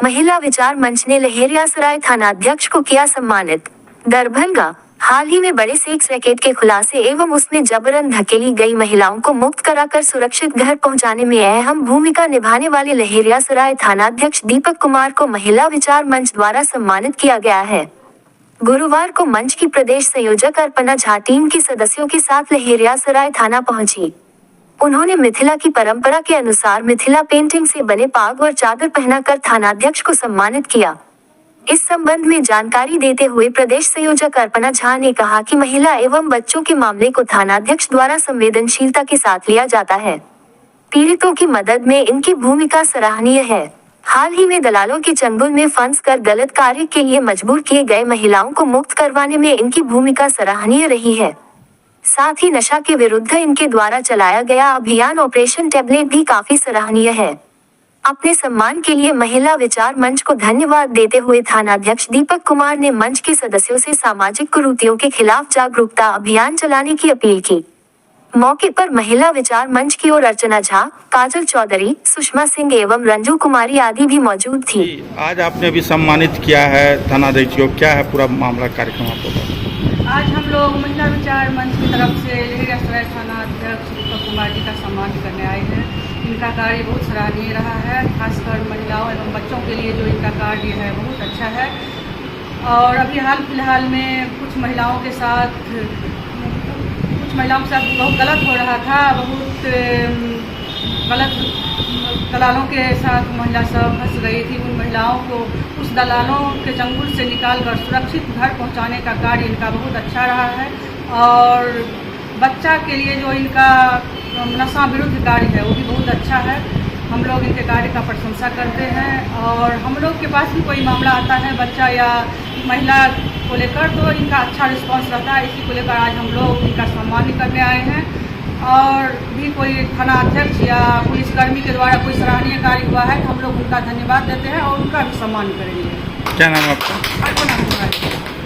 महिला विचार मंच ने लहेरियासराय थानाध्यक्ष को किया सम्मानित। दरभंगा, हाल ही में बड़े सेक्स रैकेट के खुलासे एवं उसमें जबरन धकेली गई महिलाओं को मुक्त कराकर सुरक्षित घर पहुंचाने में अहम भूमिका निभाने वाले लहेरियासराय थानाध्यक्ष दीपक कुमार को महिला विचार मंच द्वारा सम्मानित किया गया है। गुरुवार को मंच की प्रदेश संयोजक अर्पणा झा टीम के सदस्यों के साथ लहेरियासराय थाना पहुंची। उन्होंने मिथिला की परंपरा के अनुसार मिथिला पेंटिंग से बने पाग और चादर पहनाकर थानाध्यक्ष को सम्मानित किया। इस संबंध में जानकारी देते हुए प्रदेश संयोजक अर्पणा झा ने कहा कि महिला एवं बच्चों के मामले को थानाध्यक्ष द्वारा संवेदनशीलता के साथ लिया जाता है। पीड़ितों की मदद में इनकी भूमिका सराहनीय है। हाल ही में दलालों के चंगुल में फंस कर गलत कार्य के लिए मजबूर किए गए महिलाओं को मुक्त करवाने में इनकी भूमिका सराहनीय रही है। साथ ही नशा के विरुद्ध इनके द्वारा चलाया गया अभियान ऑपरेशन टैबलेट भी काफी सराहनीय है। अपने सम्मान के लिए महिला विचार मंच को धन्यवाद देते हुए थानाध्यक्ष दीपक कुमार ने मंच के सदस्यों से सामाजिक कुरीतियों के खिलाफ जागरूकता अभियान चलाने की अपील की। मौके पर महिला विचार मंच की ओर अर्चना झा, काजल चौधरी, सुषमा सिंह एवं रंजू कुमारी आदि भी मौजूद थी। आज आपने भी सम्मानित किया है थानाध्यक्ष को, क्या है पूरा मामला कार्यक्रम आपको? आज हम लोग महिला विचार मंच की तरफ से लहेरियासराय थानाध्यक्ष दीपक कुमार जी का सम्मान करने आए हैं। इनका कार्य बहुत सराहनीय रहा है, खासकर महिलाओं एवं बच्चों के लिए जो इनका कार्य है बहुत अच्छा है। और अभी हाल फिलहाल में कुछ महिलाओं के साथ बहुत गलत हो रहा था, बहुत गलत दलालों के साथ महिला सब फंस गई थी। उन महिलाओं को उस दलालों के चंगुल से निकालकर सुरक्षित घर पहुंचाने का कार्य इनका बहुत अच्छा रहा है। और बच्चा के लिए जो इनका नशा विरुद्ध कार्य है वो भी बहुत अच्छा है। हम लोग इनके कार्य का प्रशंसा करते हैं। और हम लोग के पास भी कोई मामला आता है बच्चा या महिला को लेकर तो इनका अच्छा रिस्पांस रहता है। इसी को लेकर आज हम लोग इनका सम्मान करने आए हैं। और भी कोई थानाध्यक्ष या पुलिसकर्मी के द्वारा कोई सराहनीय कार्य हुआ है तो हम लोग उनका धन्यवाद देते हैं और उनका भी सम्मान करेंगे। क्या नाम है आपका? अर्पणा झा।